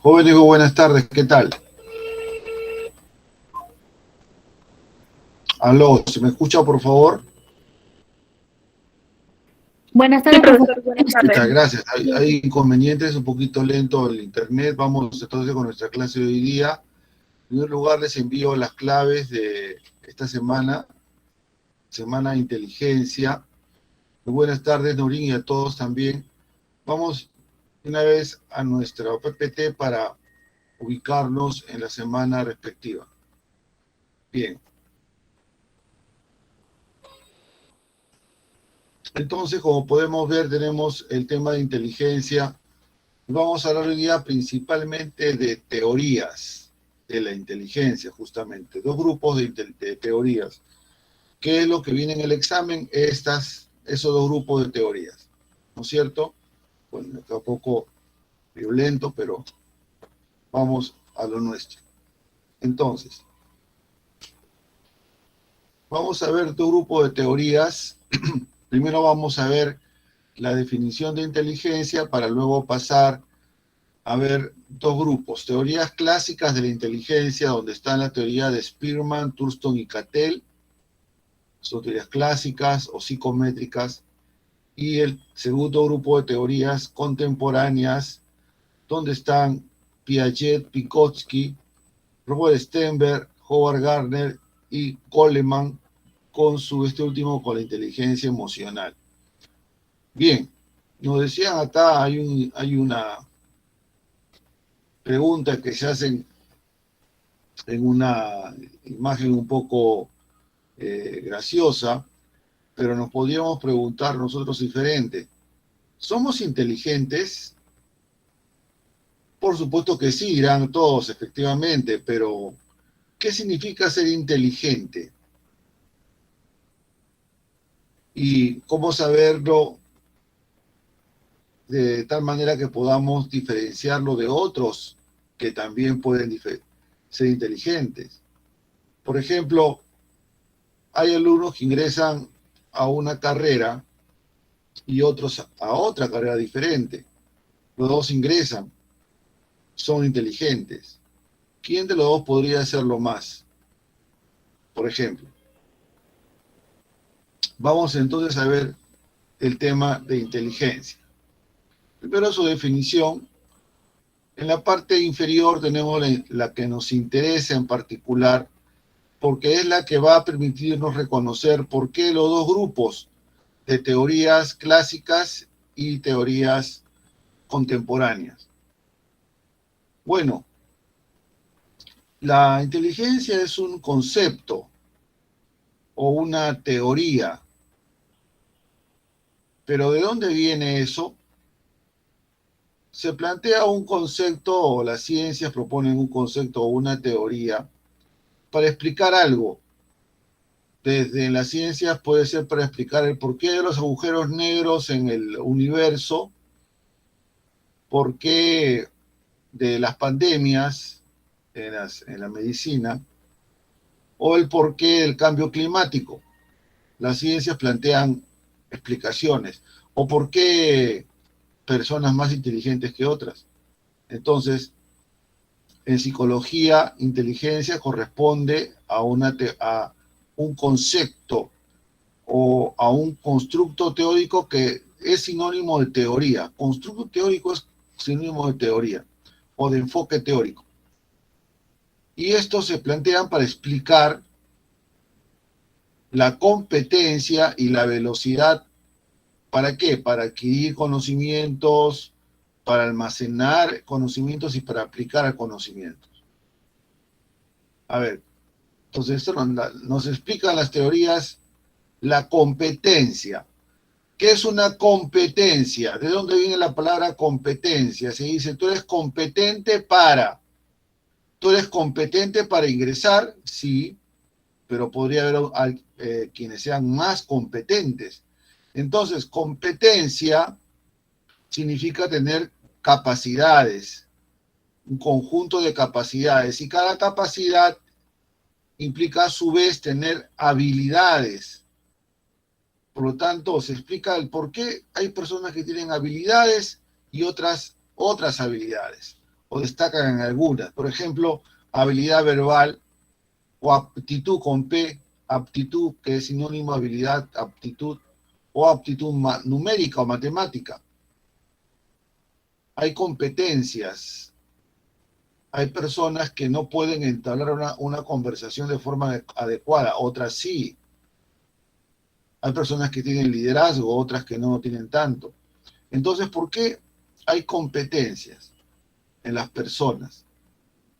Jóvenes, muy buenas tardes, ¿qué tal? Aló, ¿se me escucha, por favor? Buenas Sí, tardes, profesor. profesor, buenas Muchas tardes. gracias. Hay inconvenientes, un poquito lento el internet. Vamos entonces con nuestra clase de hoy día. En primer lugar, les envío las claves de esta semana, Semana de Inteligencia. Muy buenas tardes, Norín, y a todos también. Vamos una vez a nuestra PPT para ubicarnos en la semana respectiva. Bien. Entonces, como podemos ver, tenemos el tema de inteligencia. Vamos a hablar hoy día principalmente de teorías de la inteligencia, justamente. Dos grupos de teorías. ¿Qué es lo que viene en el examen? Esos dos grupos de teorías, ¿no es cierto? Bueno, está un poco violento, pero vamos a lo nuestro. Entonces, vamos a ver dos grupos de teorías. Primero vamos a ver la definición de inteligencia para luego pasar a ver dos grupos, teorías clásicas de la inteligencia, donde están la teoría de Spearman, Thurston y Cattell, son teorías clásicas o psicométricas, y el segundo grupo de teorías contemporáneas, donde están Piaget, Vygotsky, Robert Sternberg, Howard Gardner y Goleman, este último con la inteligencia emocional. Bien, nos decían acá, hay una pregunta que se hacen en una imagen un poco graciosa, pero nos podríamos preguntar nosotros diferente. ¿Somos inteligentes? Por supuesto que sí, dirán todos, efectivamente, pero ¿qué significa ser inteligente? ¿Y cómo saberlo de tal manera que podamos diferenciarlo de otros que también pueden ser inteligentes? Por ejemplo, hay alumnos que ingresan a una carrera y otros a otra carrera diferente. Los dos ingresan, son inteligentes. ¿Quién de los dos podría hacerlo más? Por ejemplo, vamos entonces a ver el tema de inteligencia. Primero su definición. En la parte inferior tenemos la que nos interesa en particular, porque es la que va a permitirnos reconocer por qué los dos grupos de teorías clásicas y teorías contemporáneas. Bueno, la inteligencia es un concepto o una teoría, pero ¿de dónde viene eso? Se plantea un concepto, o las ciencias proponen un concepto o una teoría para explicar algo. Desde las ciencias puede ser para explicar el porqué de los agujeros negros en el universo, porqué de las pandemias en la medicina, o el porqué del cambio climático. Las ciencias plantean explicaciones, o por qué personas más inteligentes que otras. Entonces, en psicología, inteligencia corresponde a un concepto o a un constructo teórico que es sinónimo de teoría. Constructo teórico es sinónimo de teoría o de enfoque teórico. Y estos se plantean para explicar la competencia y la velocidad. ¿Para qué? Para adquirir conocimientos, para almacenar conocimientos y para aplicar conocimientos. A ver, entonces esto nos explica las teorías la competencia. ¿Qué es una competencia? ¿De dónde viene la palabra competencia? Se dice, tú eres competente para. ¿Tú eres competente para ingresar? Sí, pero podría haber quienes sean más competentes. Entonces, competencia significa tener capacidades, un conjunto de capacidades, y cada capacidad implica a su vez tener habilidades. Por lo tanto, se explica el por qué hay personas que tienen habilidades y otras habilidades, o destacan en algunas. Por ejemplo, habilidad verbal o aptitud con P, aptitud que es sinónimo de habilidad, aptitud, o aptitud numérica o matemática. Hay competencias, hay personas que no pueden entablar una conversación de forma adecuada, otras sí. Hay personas que tienen liderazgo, otras que no tienen tanto. Entonces, ¿por qué hay competencias en las personas?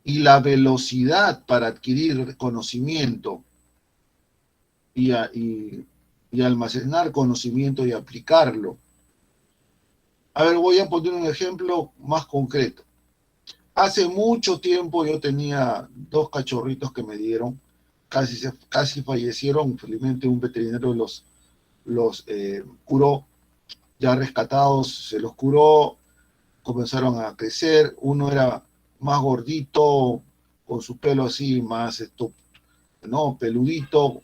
Y la velocidad para adquirir conocimiento y almacenar conocimiento y aplicarlo. A ver, voy a poner un ejemplo más concreto. Hace mucho tiempo yo tenía 2 cachorritos que me dieron, casi fallecieron, felizmente un veterinario los curó, ya rescatados, se los curó, comenzaron a crecer, uno era más gordito, con su pelo así más ¿no? peludito,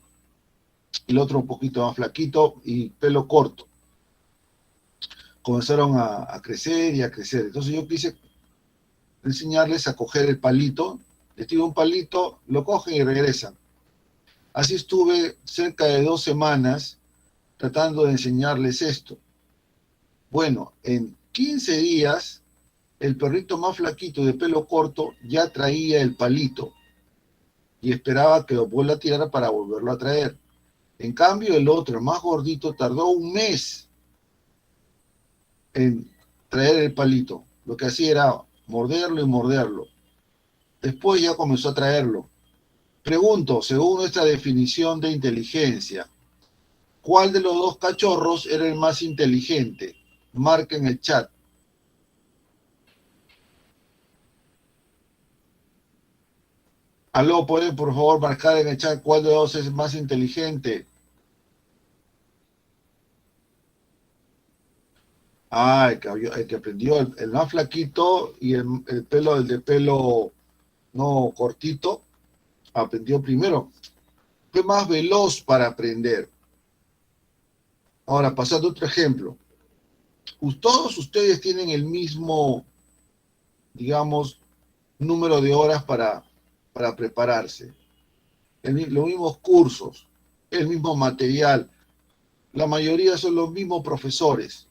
y el otro un poquito más flaquito y pelo corto. Comenzaron a crecer y a crecer. Entonces yo quise enseñarles a coger el palito, les tiro un palito, lo cogen y regresan. Así estuve cerca de 2 semanas tratando de enseñarles esto. Bueno, en 15 días, el perrito más flaquito de pelo corto ya traía el palito y esperaba que lo vuelva a tirar para volverlo a traer. En cambio, el otro, el más gordito, tardó 1 mes en traer el palito. Lo que hacía era morderlo y morderlo. Después ya comenzó a traerlo. Pregunto, según nuestra definición de inteligencia, ¿cuál de los 2 cachorros era el más inteligente? Marca en el chat. Aló, ¿pueden por favor marcar en el chat cuál de los 2 es más inteligente? Ah, el que aprendió, el más flaquito y el de pelo no cortito, aprendió primero. Fue más veloz para aprender. Ahora, pasando a otro ejemplo. Todos ustedes tienen el mismo, digamos, número de horas para prepararse. Los mismos cursos, el mismo material. La mayoría son los mismos profesores.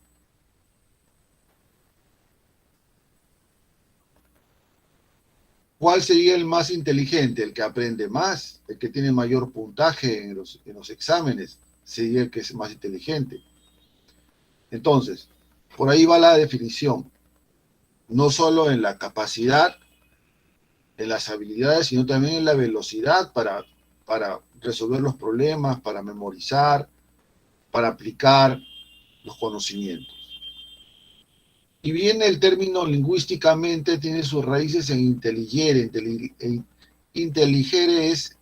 ¿Cuál sería el más inteligente? El que aprende más, el que tiene mayor puntaje en los exámenes, sería el que es más inteligente. Entonces, por ahí va la definición. No solo en la capacidad, en las habilidades, sino también en la velocidad para resolver los problemas, para memorizar, para aplicar los conocimientos. Y bien, el término lingüísticamente tiene sus raíces en inteligere. Inteligere es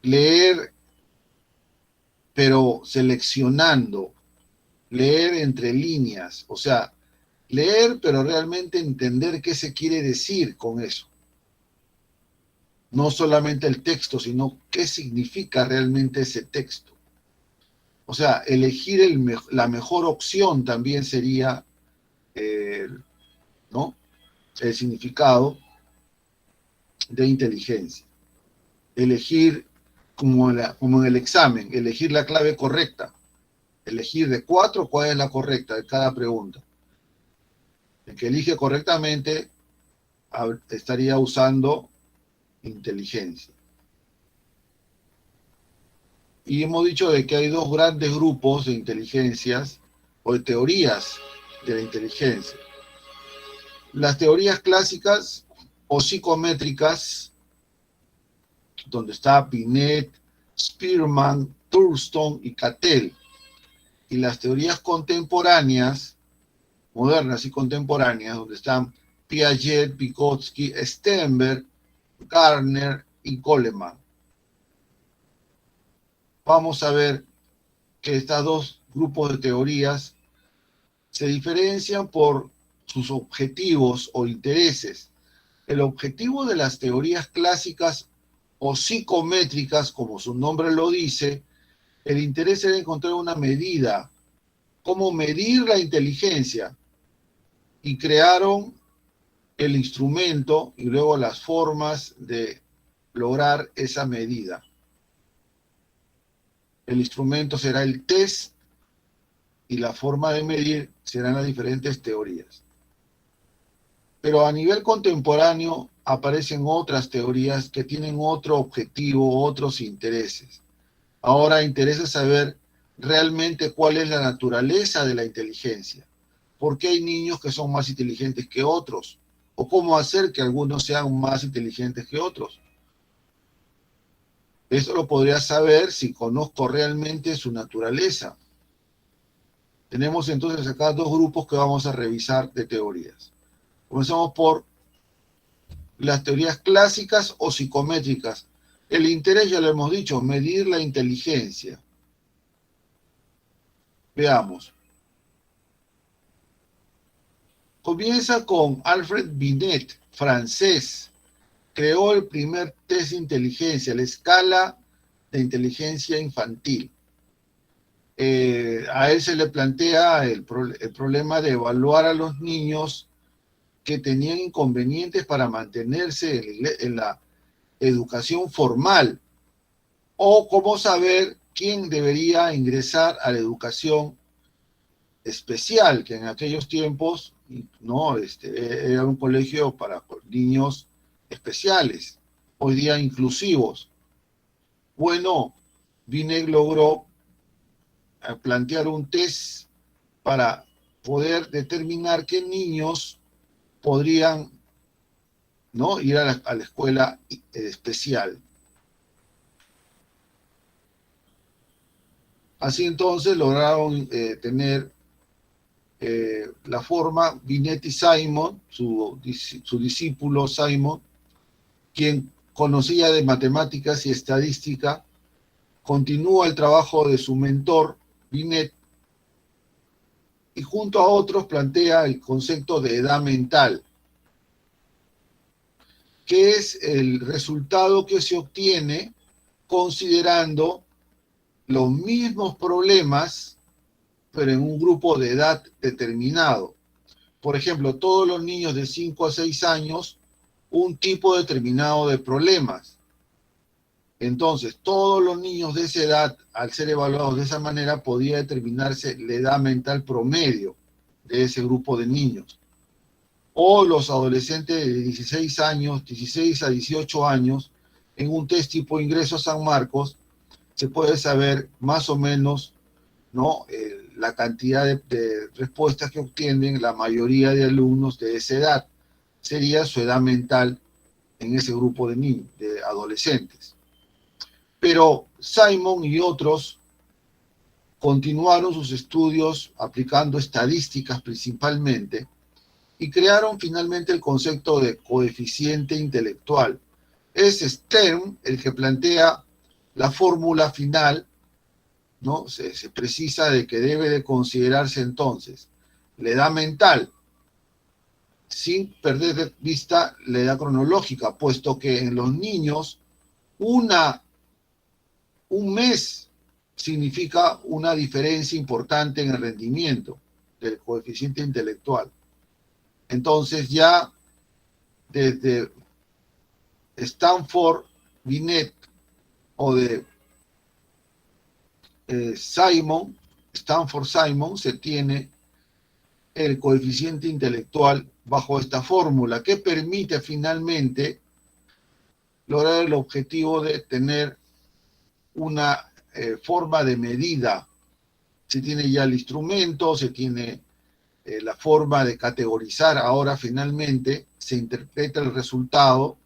leer, pero seleccionando, leer entre líneas, o sea, leer, pero realmente entender qué se quiere decir con eso. No solamente el texto, sino qué significa realmente ese texto. O sea, elegir la mejor opción también sería, ¿no? El significado de inteligencia. Elegir, como en el examen, elegir la clave correcta. Elegir de 4 cuál es la correcta de cada pregunta. El que elige correctamente estaría usando inteligencia. Y hemos dicho de que hay 2 grandes grupos de inteligencias o de teorías de la inteligencia. Las teorías clásicas o psicométricas, donde está Binet, Spearman, Thurston y Cattell. Y las teorías contemporáneas, modernas y contemporáneas, donde están Piaget, Vygotsky, Sternberg, Gardner y Goleman. Vamos a ver que estos 2 grupos de teorías se diferencian por sus objetivos o intereses. El objetivo de las teorías clásicas o psicométricas, como su nombre lo dice, el interés era encontrar una medida, cómo medir la inteligencia, y crearon el instrumento y luego las formas de lograr esa medida. El instrumento será el test y la forma de medir serán las diferentes teorías. Pero a nivel contemporáneo aparecen otras teorías que tienen otro objetivo, otros intereses. Ahora interesa saber realmente cuál es la naturaleza de la inteligencia. ¿Por qué hay niños que son más inteligentes que otros? ¿O cómo hacer que algunos sean más inteligentes que otros? Eso lo podría saber si conozco realmente su naturaleza. Tenemos entonces acá dos grupos que vamos a revisar de teorías. Comenzamos por las teorías clásicas o psicométricas. El interés, ya lo hemos dicho, medir la inteligencia. Veamos. Comienza con Alfred Binet, francés. Creó el primer test de inteligencia, la escala de inteligencia infantil. A él se le plantea el problema de evaluar a los niños que tenían inconvenientes para mantenerse en la educación formal, o cómo saber quién debería ingresar a la educación especial, que en aquellos tiempos no era un colegio para niños especiales, hoy día inclusivos. Bueno, Binet logró plantear un test para poder determinar qué niños podrían, ¿no?, ir a la escuela especial. Así entonces lograron tener la forma Binet y Simon, su discípulo Simon, quien conocía de matemáticas y estadística, continúa el trabajo de su mentor Binet y junto a otros plantea el concepto de edad mental, que es el resultado que se obtiene considerando los mismos problemas, pero en un grupo de edad determinado. Por ejemplo, todos los niños de 5 a 6 años, un tipo determinado de problemas. Entonces, todos los niños de esa edad, al ser evaluados de esa manera, podía determinarse la edad mental promedio de ese grupo de niños. O los adolescentes de 16 años, 16 a 18 años, en un test tipo Ingreso a San Marcos, se puede saber más o menos, ¿no?, la cantidad de respuestas que obtienen la mayoría de alumnos de esa edad. Sería su edad mental en ese grupo de niños, de adolescentes. Pero Simon y otros continuaron sus estudios aplicando estadísticas principalmente y crearon finalmente el concepto de coeficiente intelectual. Es Stern el que plantea la fórmula final, ¿no? Se precisa de que debe de considerarse entonces la edad mental, sin perder de vista la edad cronológica, puesto que en los niños un mes significa una diferencia importante en el rendimiento del coeficiente intelectual. Entonces ya desde Stanford Binet o de Stanford Simon se tiene el coeficiente intelectual bajo esta fórmula que permite finalmente lograr el objetivo de tener una forma de medida. Se tiene ya el instrumento, se tiene la forma de categorizar. Ahora finalmente se interpreta el resultado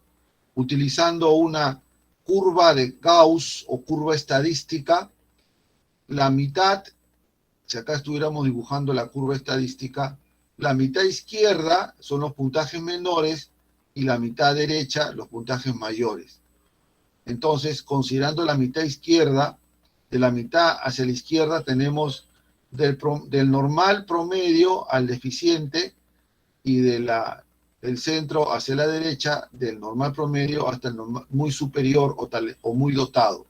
utilizando una curva de Gauss o curva estadística. La mitad, si acá estuviéramos dibujando la curva estadística, la mitad izquierda son los puntajes menores y la mitad derecha los puntajes mayores. Entonces, considerando la mitad izquierda, de la mitad hacia la izquierda tenemos del normal promedio al deficiente y del centro hacia la derecha, del normal promedio hasta el normal, muy superior o muy dotado.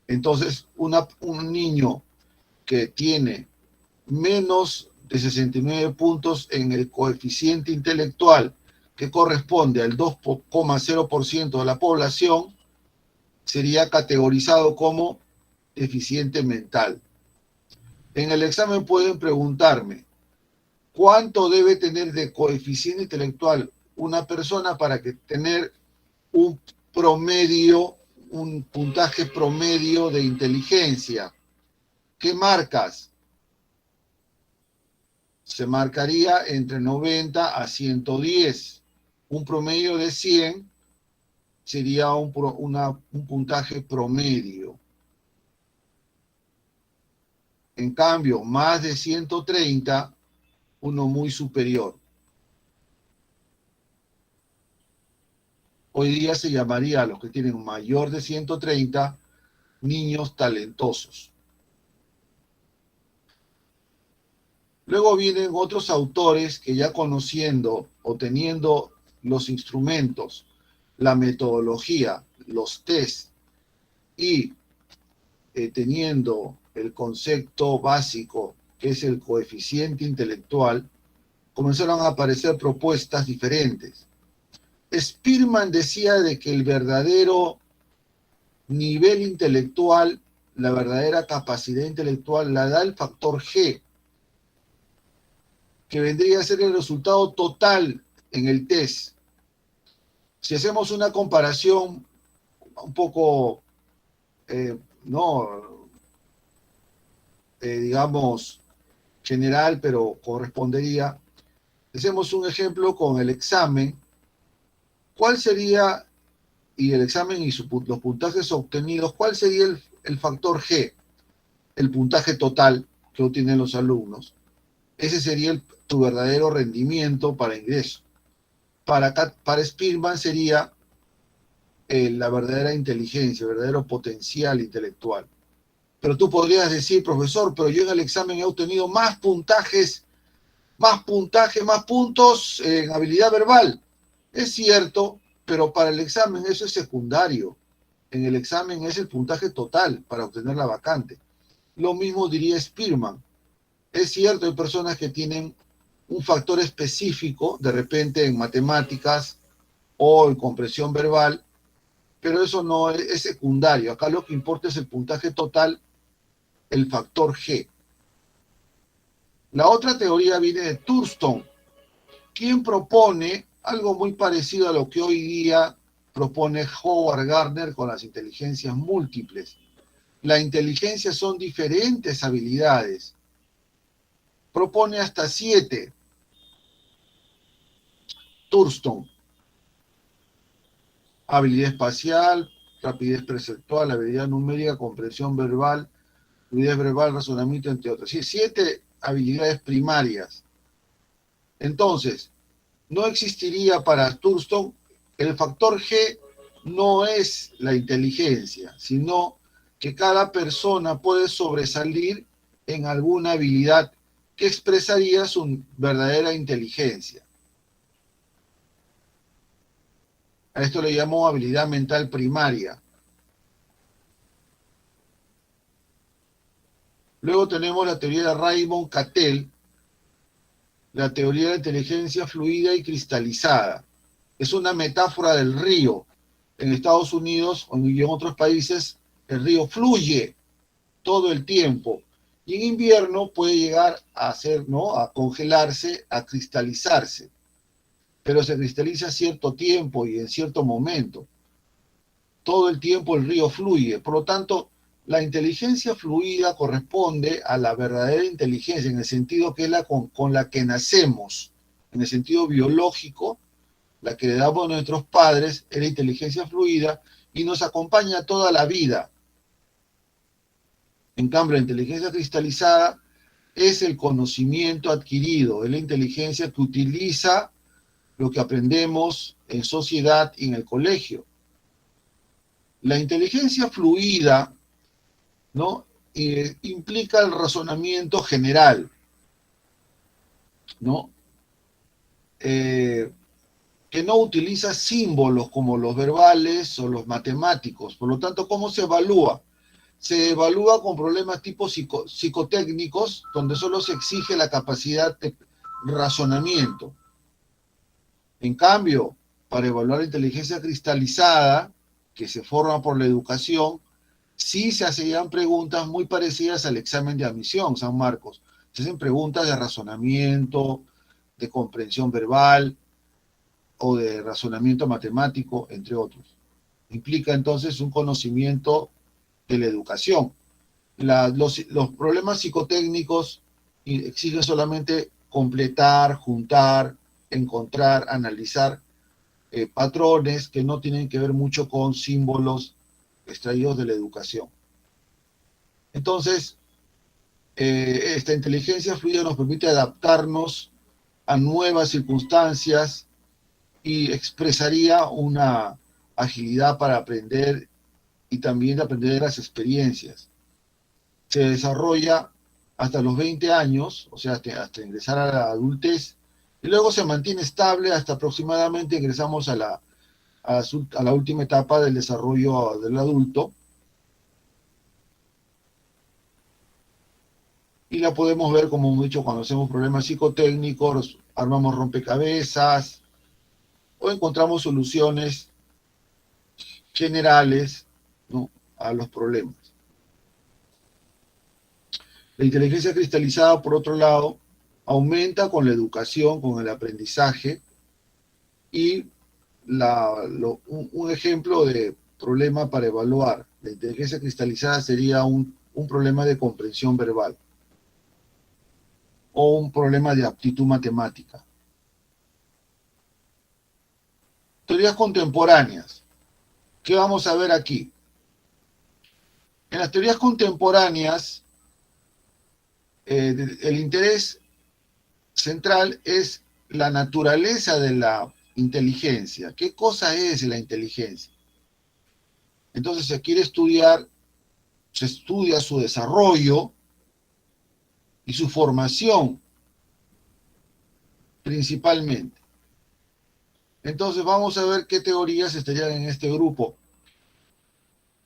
Entonces, un niño que tiene menos de 69 puntos en el coeficiente intelectual, que corresponde al 2,0% de la población, sería categorizado como deficiente mental. En el examen pueden preguntarme, ¿cuánto debe tener de coeficiente intelectual una persona para que tener un promedio, un puntaje promedio de inteligencia? ¿Qué marcas? Se marcaría entre 90 a 110. Un promedio de 100 sería un puntaje promedio. En cambio, más de 130, uno muy superior. Hoy día se llamaría a los que tienen mayor de 130 niños talentosos. Luego vienen otros autores que, ya conociendo o teniendo los instrumentos, la metodología, los test y teniendo el concepto básico, que es el coeficiente intelectual, comenzaron a aparecer propuestas diferentes. Spearman decía de que el verdadero nivel intelectual, la verdadera capacidad intelectual, la da el factor G, que vendría a ser el resultado total en el test. Si hacemos una comparación un poco, digamos, general, pero correspondería, hacemos un ejemplo con el examen. ¿Cuál sería, y el examen y los puntajes obtenidos, cuál sería el factor G? El puntaje total que obtienen los alumnos. Ese sería tu verdadero rendimiento para ingreso. Para Spearman sería la verdadera inteligencia, el verdadero potencial intelectual. Pero tú podrías decir, profesor, pero yo en el examen he obtenido más puntos en habilidad verbal. Es cierto, pero para el examen eso es secundario. En el examen es el puntaje total para obtener la vacante. Lo mismo diría Spearman. Es cierto, hay personas que tienen un factor específico, de repente en matemáticas o en comprensión verbal, pero eso no es secundario. Acá lo que importa es el puntaje total, el factor G. La otra teoría viene de Thurston, quien propone algo muy parecido a lo que hoy día propone Howard Gardner con las inteligencias múltiples. La inteligencia son diferentes habilidades. Propone hasta 7. Thurston: habilidad espacial, rapidez perceptual, habilidad numérica, comprensión verbal, fluidez verbal, razonamiento, entre otras. Sí, 7 habilidades primarias. Entonces, no existiría para Thurston, el factor G no es la inteligencia, sino que cada persona puede sobresalir en alguna habilidad que expresaría su verdadera inteligencia. A esto le llamo habilidad mental primaria. Luego tenemos la teoría de Raymond Cattell, la teoría de la inteligencia fluida y cristalizada. Es una metáfora del río. En Estados Unidos y en otros países, el río fluye todo el tiempo. Y en invierno puede llegar a congelarse, a cristalizarse. Pero se cristaliza a cierto tiempo y en cierto momento. Todo el tiempo el río fluye. Por lo tanto, la inteligencia fluida corresponde a la verdadera inteligencia, en el sentido que es con la que nacemos, en el sentido biológico, la que le damos a nuestros padres es la inteligencia fluida y nos acompaña toda la vida. En cambio, la inteligencia cristalizada es el conocimiento adquirido, es la inteligencia que utiliza lo que aprendemos en sociedad y en el colegio. La inteligencia fluida, ¿no? Implica el razonamiento general, ¿no? Que no utiliza símbolos como los verbales o los matemáticos. Por lo tanto, ¿cómo se evalúa? se evalúa con problemas tipo psicotécnicos, donde solo se exige la capacidad de razonamiento. En cambio, para evaluar la inteligencia cristalizada, que se forma por la educación, sí se hacían preguntas muy parecidas al examen de admisión, San Marcos. Se hacen preguntas de razonamiento, de comprensión verbal o de razonamiento matemático, entre otros. Implica entonces un conocimiento de la educación. Los problemas psicotécnicos exigen solamente completar, juntar, encontrar, analizar patrones que no tienen que ver mucho con símbolos extraídos de la educación. Entonces, esta inteligencia fluida nos permite adaptarnos a nuevas circunstancias y expresaría una agilidad para aprender y también aprender de las experiencias. Se desarrolla hasta los 20 años, o sea, hasta ingresar a la adultez, y luego se mantiene estable hasta aproximadamente ingresamos a la última etapa del desarrollo del adulto, y la podemos ver, como hemos dicho, cuando hacemos problemas psicotécnicos, armamos rompecabezas o encontramos soluciones generales, ¿no?, a los problemas. La inteligencia cristalizada, por otro lado, aumenta con la educación, con el aprendizaje, y un ejemplo de problema para evaluar la inteligencia cristalizada sería un problema de comprensión verbal o un problema de aptitud matemática. Teorías contemporáneas. ¿Qué vamos a ver aquí? En las teorías contemporáneas, el interés central es la naturaleza de la inteligencia. ¿Qué cosa es la inteligencia? Entonces se quiere estudiar, se estudia su desarrollo y su formación principalmente. Entonces vamos a ver qué teorías estarían en este grupo.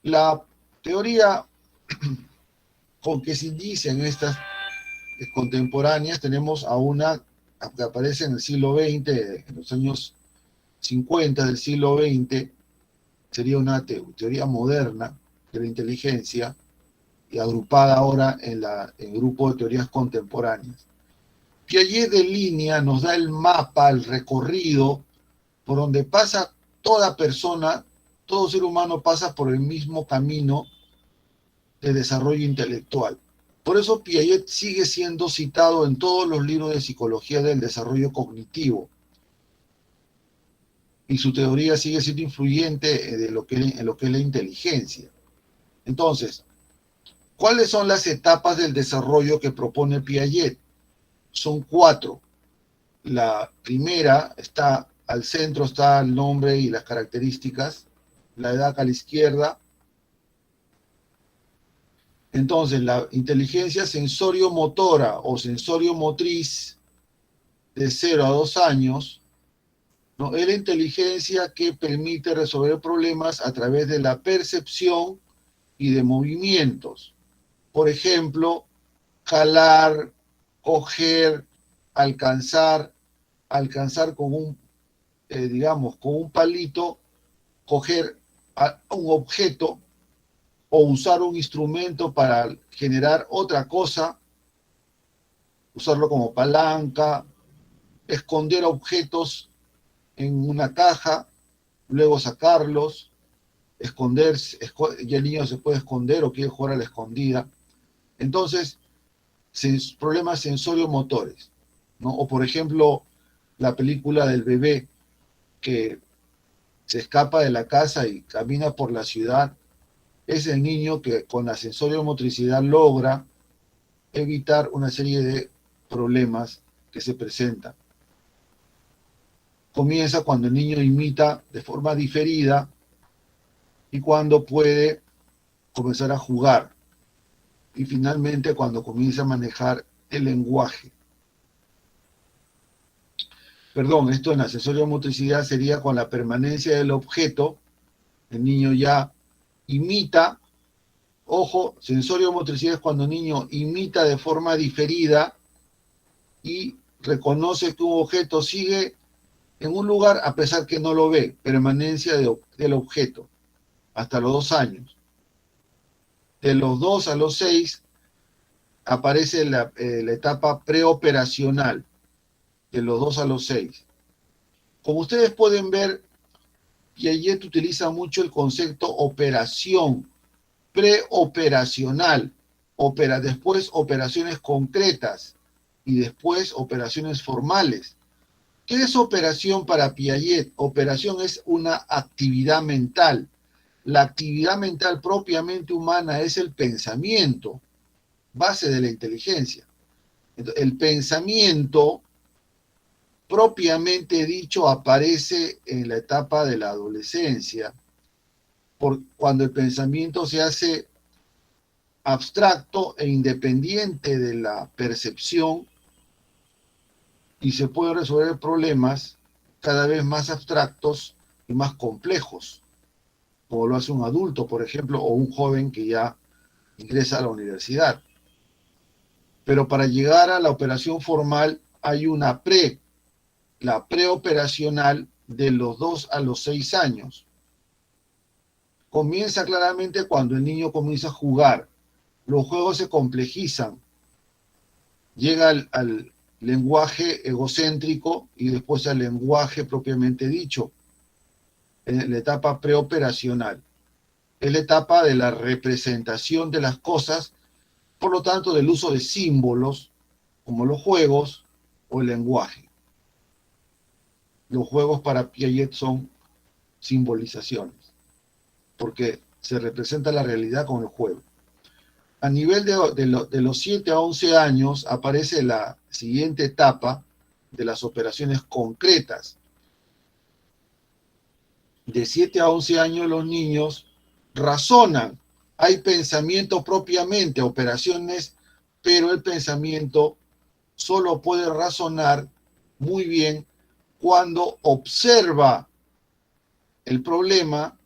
La teoría con que se inician estas contemporáneas, tenemos a una que aparece en el siglo XX, en los años 50 del siglo XX, sería una teoría moderna de la inteligencia y agrupada ahora en el grupo de teorías contemporáneas. Piaget delinea, nos da el mapa, el recorrido por donde pasa toda persona, todo ser humano pasa por el mismo camino de desarrollo intelectual. Por eso Piaget sigue siendo citado en todos los libros de psicología del desarrollo cognitivo. Y su teoría sigue siendo influyente en lo que es la inteligencia. Entonces, ¿cuáles son las etapas del desarrollo que propone Piaget? Son 4. La primera está al centro, está el nombre y las características. La edad a la izquierda. Entonces, la inteligencia sensorio-motora o sensorio-motriz de 0 a 2 años, ¿no?, es la inteligencia que permite resolver problemas a través de la percepción y de movimientos. Por ejemplo, jalar, coger, alcanzar con un, con un palito, coger un objeto o usar un instrumento para generar otra cosa, usarlo como palanca, esconder objetos en una caja, luego sacarlos, esconderse, y el niño se puede esconder o quiere jugar a la escondida. Entonces, problemas sensorio-motores, ¿no? O por ejemplo, la película del bebé que se escapa de la casa y camina por la ciudad, es el niño que con la sensorio-motricidad logra evitar una serie de problemas que se presentan. Comienza cuando el niño imita de forma diferida y cuando puede comenzar a jugar. Y finalmente cuando comienza a manejar el lenguaje. Perdón, esto en la sensorio-motricidad sería con la permanencia del objeto. El niño ya imita Ojo, sensorio-motricidad es cuando el niño imita de forma diferida y reconoce que un objeto sigue en un lugar a pesar que no lo ve, permanencia del objeto, hasta los 2 años. De los 2 a los 6 aparece la etapa preoperacional, de los 2 a los 6. Como ustedes pueden ver, Piaget utiliza mucho el concepto operación, preoperacional, después operaciones concretas y después operaciones formales. ¿Qué es operación para Piaget? Operación es una actividad mental. La actividad mental propiamente humana es el pensamiento, base de la inteligencia. Entonces, el pensamiento propiamente dicho aparece en la etapa de la adolescencia, cuando el pensamiento se hace abstracto e independiente de la percepción y se pueden resolver problemas cada vez más abstractos y más complejos, como lo hace un adulto, por ejemplo, o un joven que ya ingresa a la universidad. Pero para llegar a la operación formal hay una la preoperacional de los 2 a los 6 años. Comienza claramente cuando el niño comienza a jugar. Los juegos se complejizan. Llega al lenguaje egocéntrico y después al lenguaje propiamente dicho, en la etapa preoperacional. Es la etapa de la representación de las cosas, por lo tanto del uso de símbolos, como los juegos o el lenguaje. Los juegos para Piaget son simbolizaciones, porque se representa la realidad con el juego. A nivel de los 7 a 11 años aparece la siguiente etapa de las operaciones concretas. De 7 a 11 años los niños razonan. Hay pensamiento propiamente, operaciones, pero el pensamiento solo puede razonar muy bien cuando observa el problema.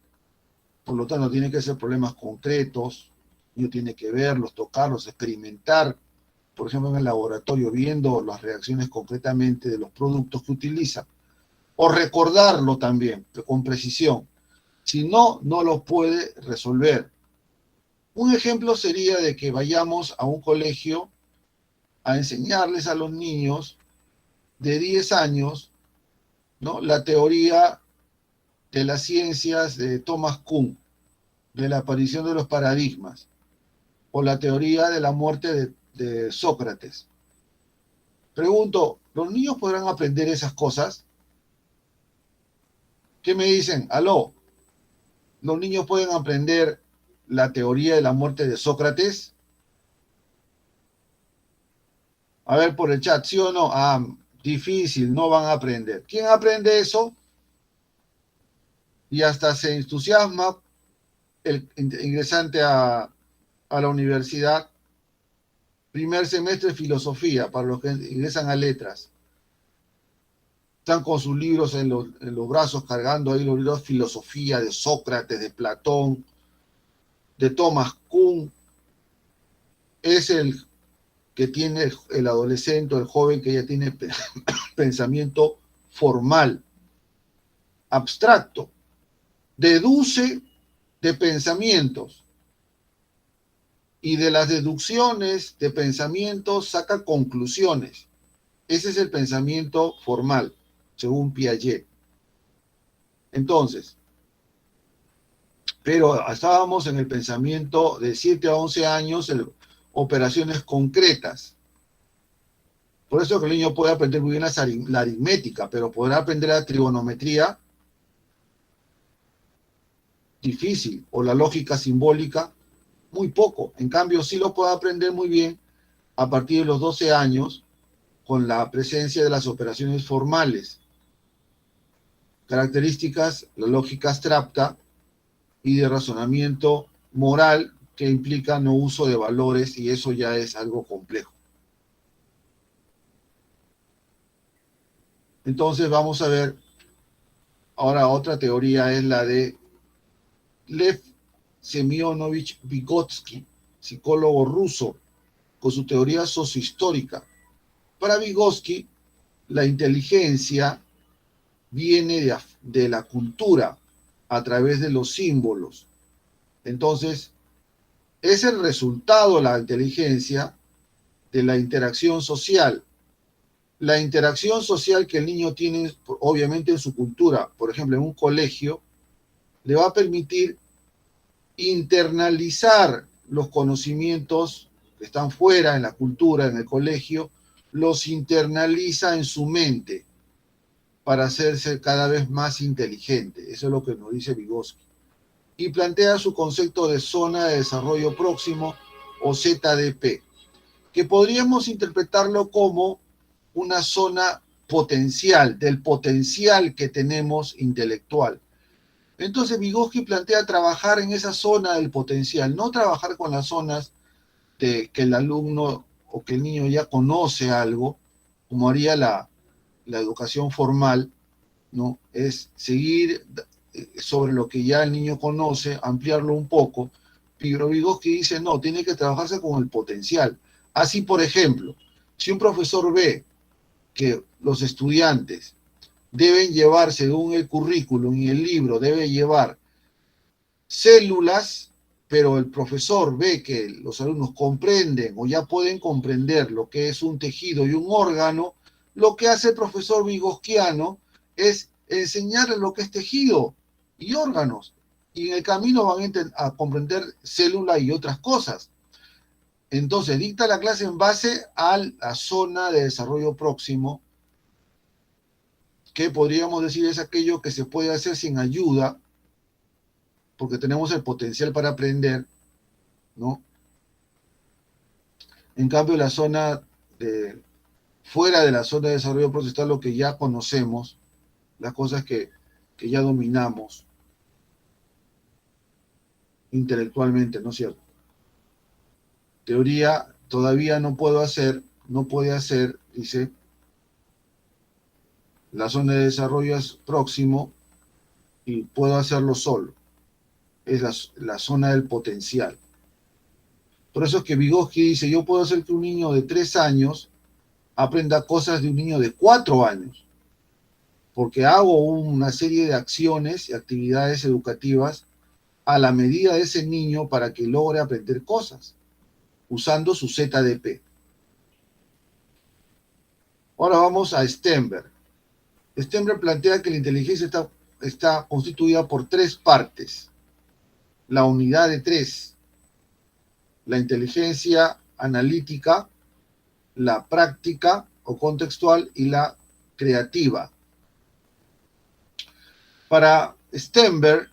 Por lo tanto, tiene que ser problemas concretos, uno tiene que verlos, tocarlos, experimentar, por ejemplo, en el laboratorio, viendo las reacciones concretamente de los productos que utiliza, o recordarlo también, con precisión. Si no, no los puede resolver. Un ejemplo sería de que vayamos a un colegio a enseñarles a los niños de 10 años, ¿no?, la teoría de las ciencias de Thomas Kuhn, de la aparición de los paradigmas, o la teoría de la muerte de Sócrates. Pregunto, ¿los niños podrán aprender esas cosas? ¿Qué me dicen? Aló, ¿los niños pueden aprender la teoría de la muerte de Sócrates? A ver por el chat, ¿sí o no? Ah, difícil, no van a aprender. ¿Quién aprende eso? Y hasta se entusiasma el ingresante a la universidad. Primer semestre de filosofía, para los que ingresan a letras. Están con sus libros en los brazos, cargando ahí los libros de filosofía de Sócrates, de Platón, de Thomas Kuhn. Es el que tiene el adolescente, el joven que ya tiene pensamiento formal, abstracto. Deduce de pensamientos y de las deducciones de pensamientos saca conclusiones. Ese es el pensamiento formal, según Piaget. Entonces, pero estábamos en el pensamiento de 7 a 11 años, operaciones concretas. Por eso que el niño puede aprender muy bien la aritmética, pero podrá aprender la trigonometría difícil, o la lógica simbólica muy poco. En cambio, sí lo puede aprender muy bien a partir de los 12 años con la presencia de las operaciones formales. Características, la lógica abstracta y de razonamiento moral que implica no uso de valores, y eso ya es algo complejo. Entonces vamos a ver ahora otra teoría, es la de Lev Semyonovich Vygotsky, psicólogo ruso, con su teoría sociohistórica. Para Vygotsky, la inteligencia viene de la cultura a través de los símbolos. Entonces, es el resultado, la inteligencia, de la interacción social. La interacción social que el niño tiene, obviamente en su cultura, por ejemplo, en un colegio, le va a permitir internalizar los conocimientos que están fuera en la cultura, en el colegio, los internaliza en su mente para hacerse cada vez más inteligente. Eso es lo que nos dice Vygotsky. Y plantea su concepto de zona de desarrollo próximo o ZDP, que podríamos interpretarlo como una zona potencial, del potencial que tenemos intelectual. Entonces Vygotsky plantea trabajar en esa zona del potencial, no trabajar con las zonas de que el alumno o que el niño ya conoce algo, como haría la educación formal, ¿no? Es seguir sobre lo que ya el niño conoce, ampliarlo un poco, pero Vygotsky dice, no, tiene que trabajarse con el potencial. Así, por ejemplo, si un profesor ve que los estudiantes deben llevar, según el currículum y el libro, debe llevar células, pero el profesor ve que los alumnos comprenden o ya pueden comprender lo que es un tejido y un órgano, lo que hace el profesor vygotskiano es enseñarle lo que es tejido y órganos. Y en el camino van a comprender célula y otras cosas. Entonces, dicta la clase en base a la zona de desarrollo próximo, que podríamos decir es aquello que se puede hacer sin ayuda, porque tenemos el potencial para aprender, ¿no? En cambio, la zona fuera de la zona de desarrollo próximo está lo que ya conocemos, las cosas que ya dominamos intelectualmente, ¿no es cierto? Teoría todavía no puede hacer, dice, la zona de desarrollo es próximo y puedo hacerlo solo. Es la zona del potencial. Por eso es que Vygotsky dice, yo puedo hacer que un niño de 3 años aprenda cosas de un niño de 4 años, porque hago una serie de acciones y actividades educativas a la medida de ese niño para que logre aprender cosas, usando su ZDP. Ahora vamos a Stenberg. Stenberg plantea que la inteligencia está constituida por 3 partes. La unidad de 3, la inteligencia analítica, la práctica o contextual y la creativa. Para Stenberg,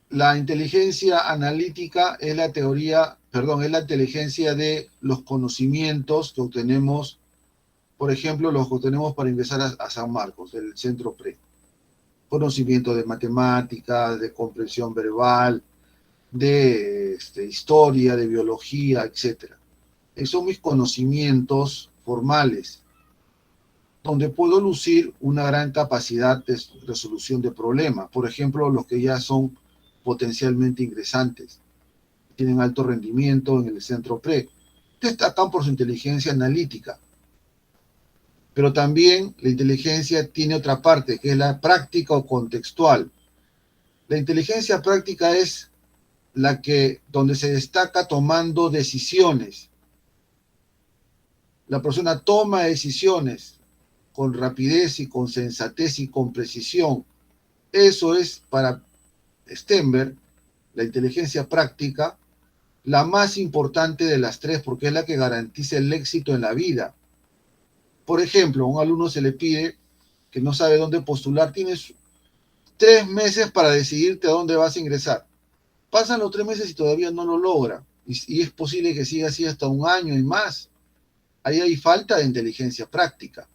la inteligencia analítica es es la inteligencia de los conocimientos que obtenemos, por ejemplo, los que obtenemos para ingresar a San Marcos, del centro PRE. Conocimiento de matemáticas, de comprensión verbal, de historia, de biología, etc. Esos son mis conocimientos formales, donde puedo lucir una gran capacidad de resolución de problemas. Por ejemplo, los que ya son potencialmente ingresantes, tienen alto rendimiento en el centro PRE, destacan por su inteligencia analítica. Pero también la inteligencia tiene otra parte, que es la práctica o contextual. La inteligencia práctica es donde se destaca tomando decisiones. La persona toma decisiones con rapidez y con sensatez y con precisión. Eso es para Stenberg, la inteligencia práctica, la más importante de las 3, porque es la que garantiza el éxito en la vida. Por ejemplo, a un alumno se le pide que no sabe dónde postular, tienes 3 meses para decidirte a dónde vas a ingresar. Pasan los 3 meses y todavía no lo logra, y es posible que siga así hasta 1 año y más. Ahí hay falta de inteligencia práctica.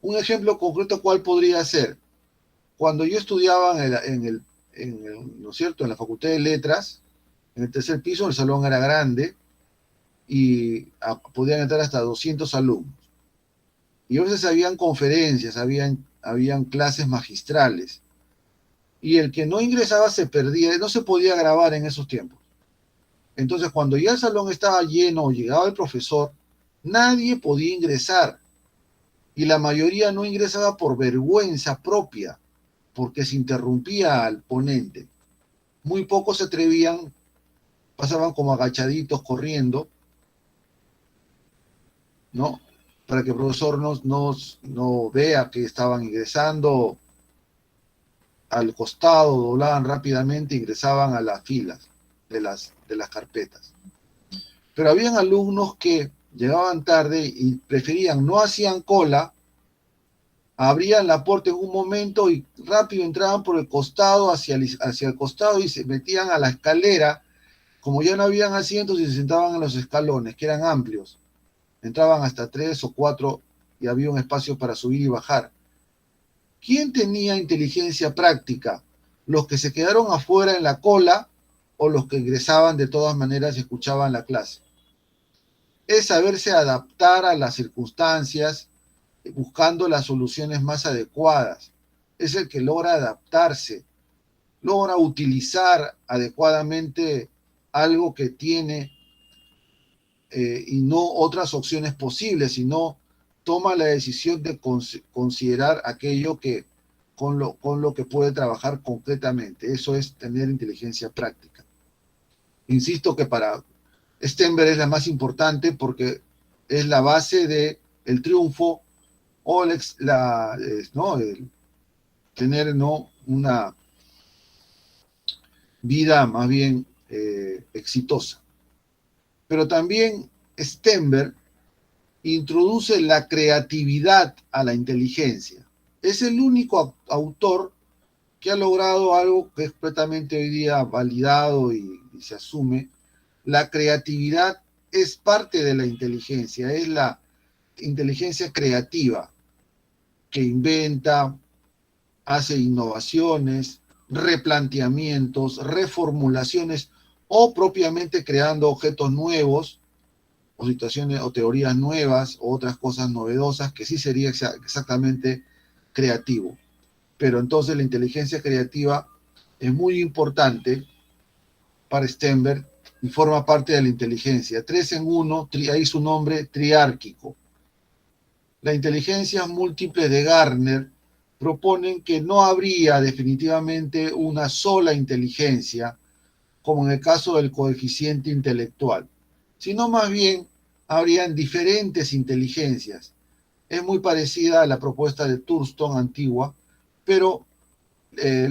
Un ejemplo concreto, ¿cuál podría ser? Cuando yo estudiaba ¿no es cierto?, en la Facultad de Letras, en el tercer piso, el salón era grande y podían entrar hasta 200 alumnos. Y a veces habían conferencias, habían clases magistrales. y el que no ingresaba se perdía, no se podía grabar en esos tiempos. Entonces, cuando ya el salón estaba lleno o llegaba el profesor, nadie podía ingresar y la mayoría no ingresaba por vergüenza propia, porque se interrumpía al ponente. Muy pocos se atrevían, pasaban como agachaditos corriendo, ¿no? Para que el profesor no vea que estaban ingresando al costado, doblaban rápidamente, ingresaban a las filas de las carpetas. Pero habían alumnos que llegaban tarde y preferían, no hacían cola, abrían la puerta en un momento y rápido entraban por el costado, hacia el costado, y se metían a la escalera. Como ya no habían asientos, y se sentaban en los escalones, que eran amplios. Entraban hasta 3 o 4 y había un espacio para subir y bajar. ¿Quién tenía inteligencia práctica? ¿Los que se quedaron afuera en la cola o los que ingresaban de todas maneras y escuchaban la clase? Es saberse adaptar a las circunstancias, buscando las soluciones más adecuadas. Es el que logra adaptarse, logra utilizar adecuadamente algo que tiene, y no otras opciones posibles, sino toma la decisión de considerar aquello que con lo que puede trabajar concretamente. Eso es tener inteligencia práctica. Insisto que para Stenberg es la más importante porque es la base del triunfo o el tener, ¿no?, una vida más bien exitosa. Pero también Stenberg introduce la creatividad a la inteligencia. Es el único autor que ha logrado algo que es completamente hoy día validado y se asume. La creatividad es parte de la inteligencia, es la inteligencia creativa que inventa, hace innovaciones, replanteamientos, reformulaciones o propiamente creando objetos nuevos o situaciones o teorías nuevas o otras cosas novedosas, que sí sería exactamente creativo. Pero entonces la inteligencia creativa es muy importante para Stenberg y forma parte de la inteligencia. 3 en 1, ahí su nombre, triárquico. La inteligencia múltiple de Gardner proponen que no habría definitivamente una sola inteligencia, como en el caso del coeficiente intelectual, sino más bien habrían diferentes inteligencias. Es muy parecida a la propuesta de Thurston antigua, pero eh,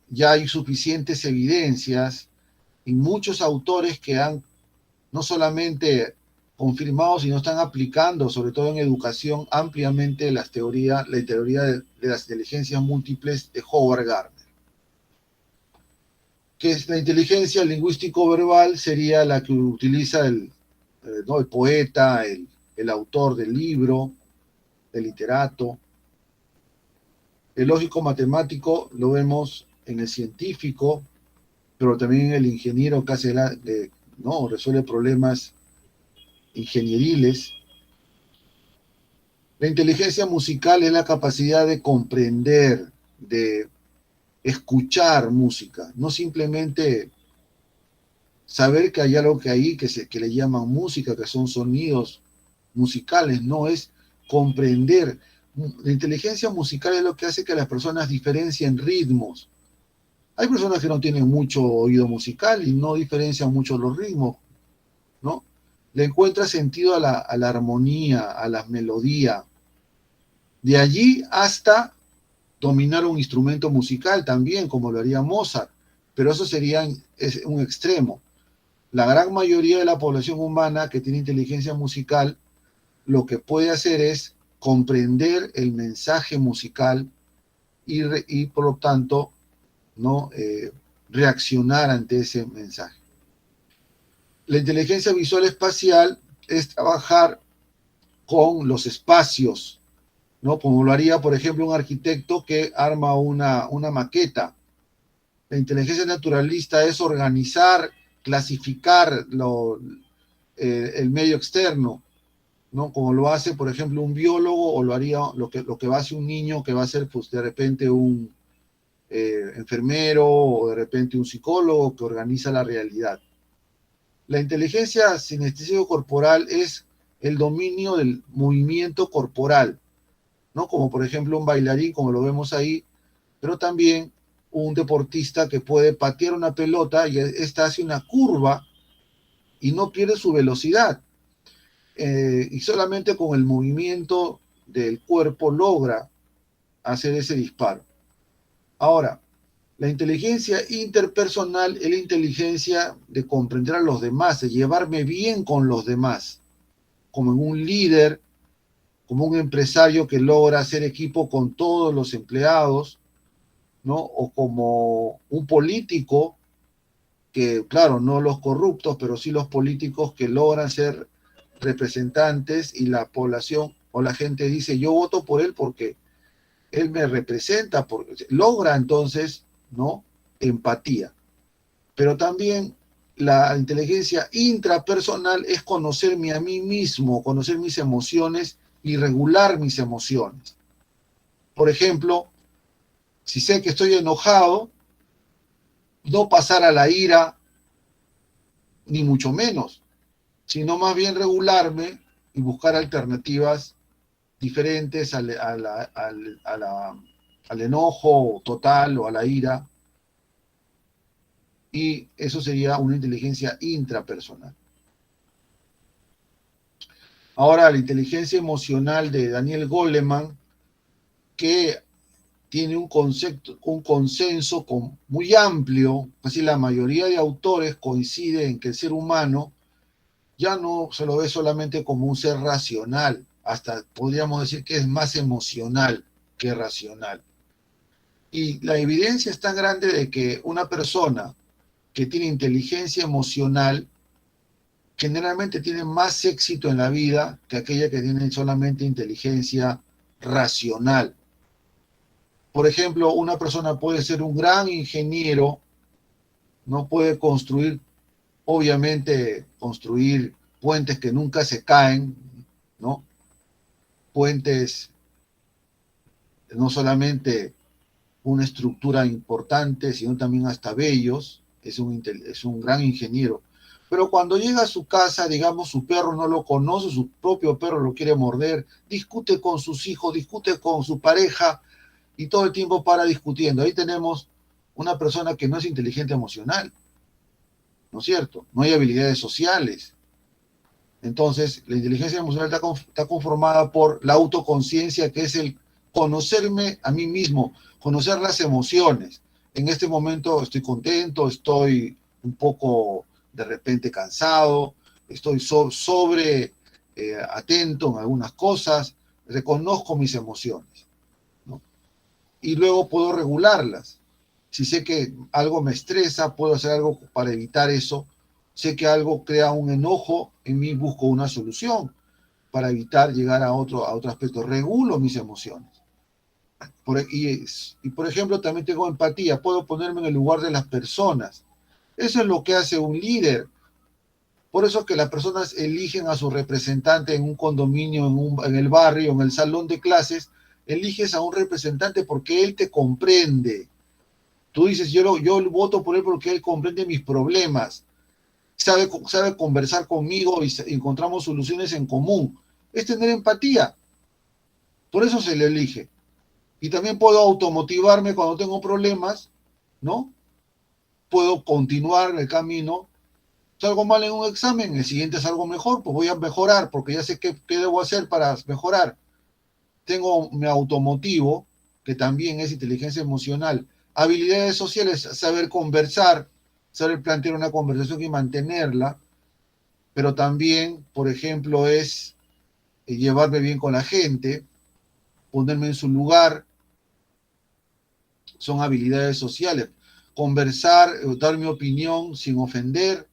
ya hay suficientes evidencias y muchos autores que han no solamente confirmado, sino están aplicando, sobre todo en educación, ampliamente la teoría de las inteligencias múltiples de Howard Gardner. Que es la inteligencia lingüístico-verbal, sería la que utiliza el poeta, el autor del libro, el literato. El lógico-matemático lo vemos en el científico, pero también en el ingeniero que resuelve problemas ingenieriles. La inteligencia musical es la capacidad de comprender, de escuchar música, no simplemente saber que hay algo que le llaman música, que son sonidos musicales, no, es comprender. La inteligencia musical es lo que hace que las personas diferencien ritmos. Hay personas que no tienen mucho oído musical y no diferencian mucho los ritmos, ¿no? Le encuentra sentido a la armonía, a la melodía. De allí hasta dominar un instrumento musical también, como lo haría Mozart, pero eso sería un extremo. La gran mayoría de la población humana que tiene inteligencia musical, lo que puede hacer es comprender el mensaje musical y por lo tanto, ¿no?, reaccionar ante ese mensaje. La inteligencia visual espacial es trabajar con los espacios, ¿no?, como lo haría, por ejemplo, un arquitecto que arma una maqueta. La inteligencia naturalista es organizar, clasificar el medio externo, ¿no?, como lo hace, por ejemplo, un biólogo, o lo haría lo que va a hacer un niño que va a ser, pues, de repente enfermero o de repente un psicólogo que organiza la realidad. La inteligencia sinestésico-corporal es el dominio del movimiento corporal, ¿no? Como por ejemplo un bailarín, como lo vemos ahí, pero también un deportista que puede patear una pelota y esta hace una curva y no pierde su velocidad. Y solamente con el movimiento del cuerpo logra hacer ese disparo. Ahora, la inteligencia interpersonal es la inteligencia de comprender a los demás, de llevarme bien con los demás, como un líder, como un empresario que logra hacer equipo con todos los empleados, ¿no? O como un político que, claro, no los corruptos, pero sí los políticos que logran ser representantes y la población o la gente dice, yo voto por él porque él me representa, porque logra entonces, ¿no? Empatía. Pero también la inteligencia intrapersonal es conocerme a mí mismo, conocer mis emociones y regular mis emociones. Por ejemplo, si sé que estoy enojado, no pasar a la ira, ni mucho menos, sino más bien regularme y buscar alternativas diferentes al enojo total o a la ira, y eso sería una inteligencia intrapersonal. Ahora, la inteligencia emocional de Daniel Goleman, que tiene un consenso muy amplio, así la mayoría de autores coinciden en que el ser humano ya no se lo ve solamente como un ser racional, hasta podríamos decir que es más emocional que racional. Y la evidencia es tan grande de que una persona que tiene inteligencia emocional generalmente tiene más éxito en la vida que aquella que tiene solamente inteligencia racional. Por ejemplo, una persona puede ser un gran ingeniero, no puede construir, obviamente, construir puentes que nunca se caen, ¿no? Puentes no solamente una estructura importante, sino también hasta bellos, es un gran ingeniero. Pero cuando llega a su casa, digamos, su perro no lo conoce, su propio perro lo quiere morder, discute con sus hijos, discute con su pareja y todo el tiempo para discutiendo. Ahí tenemos una persona que no es inteligente emocional, ¿no es cierto? No hay habilidades sociales. Entonces, la inteligencia emocional está conformada por la autoconciencia, que es el conocerme a mí mismo, conocer las emociones. En este momento estoy contento, estoy un poco de repente cansado, estoy sobre atento en algunas cosas, reconozco mis emociones, ¿no? Y luego puedo regularlas. Si sé que algo me estresa, puedo hacer algo para evitar eso. Sé que algo crea un enojo, en mí busco una solución para evitar llegar a otro aspecto. Regulo mis emociones. Y por ejemplo, también tengo empatía. Puedo ponerme en el lugar de las personas. Eso es lo que hace un líder. Por eso es que las personas eligen a su representante en un condominio, en el barrio, en el salón de clases. Eliges a un representante porque él te comprende. Tú dices, yo voto por él porque él comprende mis problemas, sabe conversar conmigo y encontramos soluciones en común. Es tener empatía. Por eso se le elige. Y también puedo automotivarme cuando tengo problemas, ¿no? Puedo continuar el camino. Salgo mal en un examen, el siguiente salgo mejor, pues voy a mejorar porque ya sé qué debo hacer para mejorar. Tengo mi automotivo, que también es inteligencia emocional. Habilidades sociales, saber conversar, saber plantear una conversación y mantenerla, pero también, por ejemplo, es llevarme bien con la gente, ponerme en su lugar, son habilidades sociales. Conversar, dar mi opinión sin ofender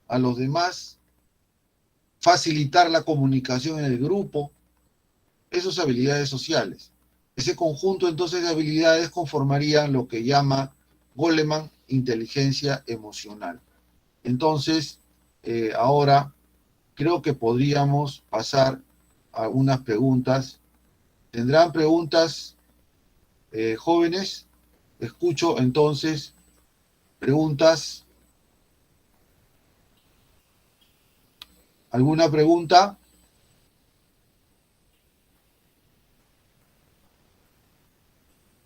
a los demás, facilitar la comunicación en el grupo, esas habilidades sociales. Ese conjunto entonces de habilidades conformarían lo que llama Goleman inteligencia emocional. Entonces, ahora creo que podríamos pasar a unas preguntas. ¿Tendrán preguntas, jóvenes? Escucho entonces preguntas. ¿Alguna pregunta?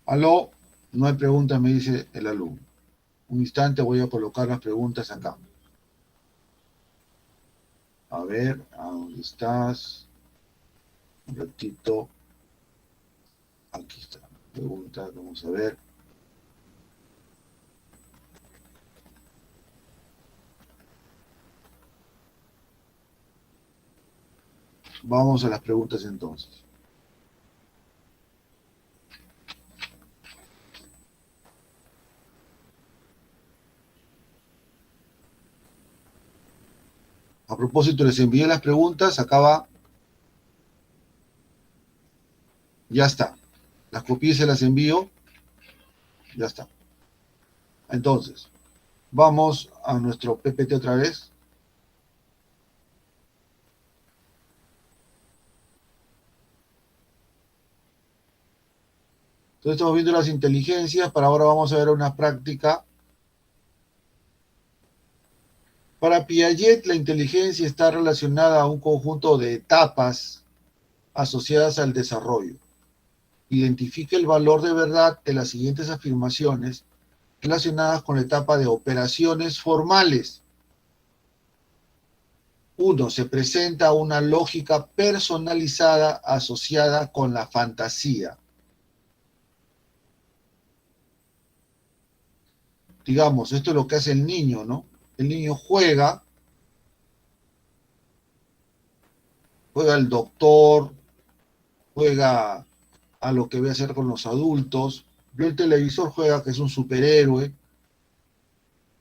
Aló, no hay preguntas, me dice el alumno. Un instante, voy a colocar las preguntas acá. A ver, ¿a dónde estás? Un ratito. Aquí está. Pregunta, vamos a ver. Vamos a las preguntas entonces. A propósito, les envié las preguntas, acá va. Ya está. Las copié y se las envío. Ya está. Entonces, vamos a nuestro PPT otra vez. Entonces estamos viendo las inteligencias. Para ahora vamos a ver una práctica. Para Piaget, la inteligencia está relacionada a un conjunto de etapas asociadas al desarrollo. Identifica el valor de verdad de las siguientes afirmaciones relacionadas con la etapa de operaciones formales. 1. Se presenta una lógica personalizada asociada con la fantasía. Digamos, esto es lo que hace el niño, ¿no? El niño juega al doctor, juega a lo que ve hacer con los adultos, ve el televisor, juega que es un superhéroe,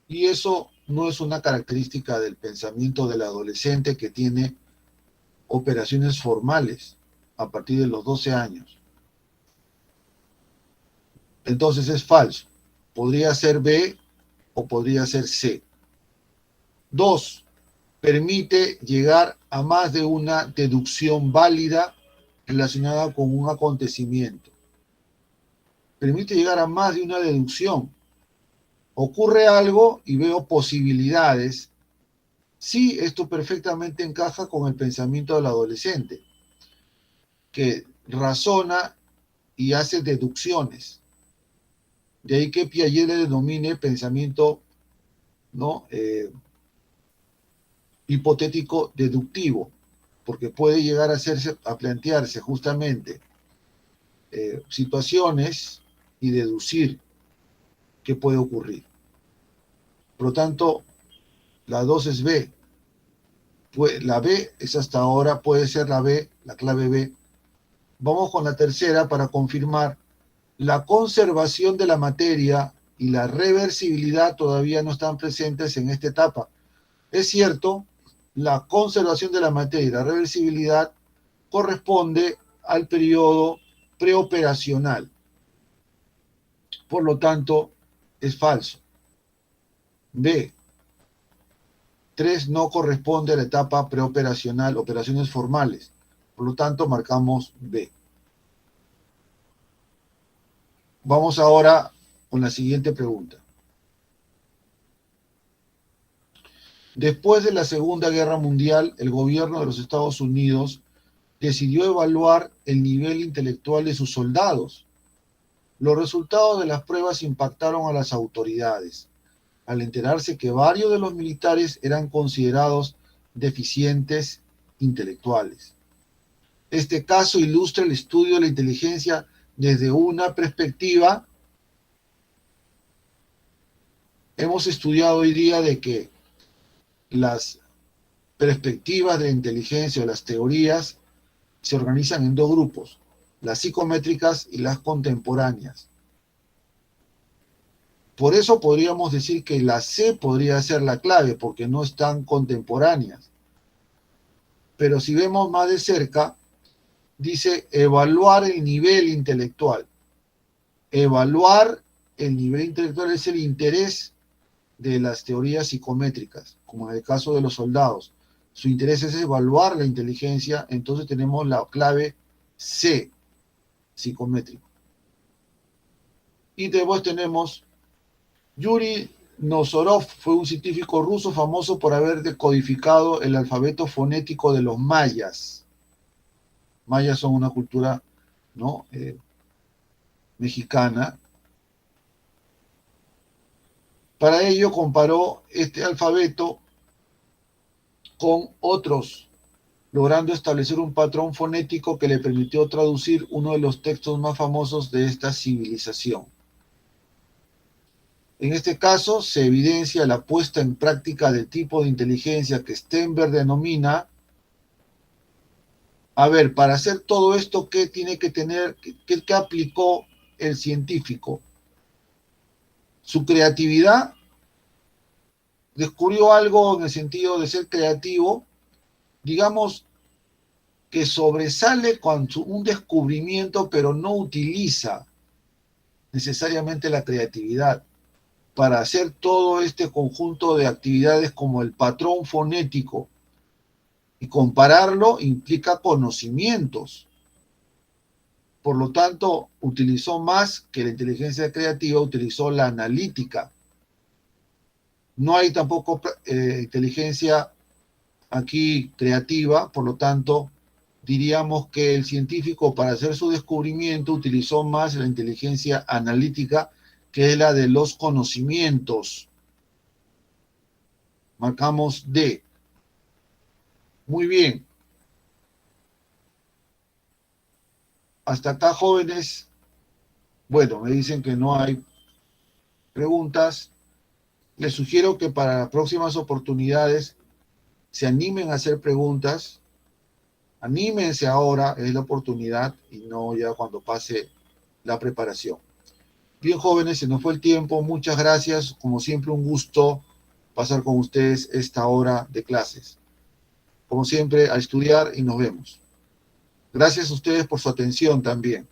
y eso no es una característica del pensamiento del adolescente que tiene operaciones formales a partir de los 12 años. Entonces es falso. Podría ser B o podría ser C. 2. Permite llegar a más de una deducción válida relacionada con un acontecimiento. Permite llegar a más de una deducción. Ocurre algo y veo posibilidades. Sí, esto perfectamente encaja con el pensamiento del adolescente, que razona y hace deducciones. De ahí que Piaget le denomine pensamiento, ¿no? Hipotético deductivo, porque puede llegar a plantearse justamente situaciones y deducir qué puede ocurrir. Por lo tanto, la 2 es B. La B es hasta ahora, puede ser la B, la clave B. Vamos con la tercera para confirmar. La conservación de la materia y la reversibilidad todavía no están presentes en esta etapa. Es cierto, la conservación de la materia y la reversibilidad corresponde al periodo preoperacional. Por lo tanto, es falso. B. 3 no corresponde a la etapa preoperacional, operaciones formales. Por lo tanto, marcamos B. Vamos ahora con la siguiente pregunta. Después de la Segunda Guerra Mundial, el gobierno de los Estados Unidos decidió evaluar el nivel intelectual de sus soldados. Los resultados de las pruebas impactaron a las autoridades, al enterarse que varios de los militares eran considerados deficientes intelectuales. Este caso ilustra el estudio de la inteligencia desde una perspectiva. Hemos estudiado hoy día de que las perspectivas de la inteligencia o las teorías se organizan en dos grupos, las psicométricas y las contemporáneas. Por eso podríamos decir que la C podría ser la clave, porque no están contemporáneas. Pero si vemos más de cerca, dice evaluar el nivel intelectual. Evaluar el nivel intelectual es el interés de las teorías psicométricas, como en el caso de los soldados. Su interés es evaluar la inteligencia, entonces tenemos la clave C, psicométrico. Y después tenemos Yuri Nosorov, fue un científico ruso famoso por haber decodificado el alfabeto fonético de los mayas. Mayas son una cultura, ¿no? Mexicana. Para ello comparó este alfabeto con otros, logrando establecer un patrón fonético que le permitió traducir uno de los textos más famosos de esta civilización. En este caso, se evidencia la puesta en práctica del tipo de inteligencia que Stenberg denomina. A ver, para hacer todo esto, ¿qué tiene que tener, qué aplicó el científico? Su creatividad, descubrió algo en el sentido de ser creativo, digamos que sobresale con un descubrimiento, pero no utiliza necesariamente la creatividad para hacer todo este conjunto de actividades como el patrón fonético, y compararlo implica conocimientos. Por lo tanto, utilizó más que la inteligencia creativa, utilizó la analítica. No hay tampoco inteligencia aquí creativa, por lo tanto, diríamos que el científico para hacer su descubrimiento utilizó más la inteligencia analítica, que es la de los conocimientos. Marcamos D. Muy bien. Hasta acá, jóvenes. Bueno, me dicen que no hay preguntas. Les sugiero que para las próximas oportunidades se animen a hacer preguntas. Anímense ahora, es la oportunidad, y no ya cuando pase la preparación. Bien, jóvenes, se nos fue el tiempo. Muchas gracias. Como siempre, un gusto pasar con ustedes esta hora de clases. Como siempre, a estudiar y nos vemos. Gracias a ustedes por su atención también.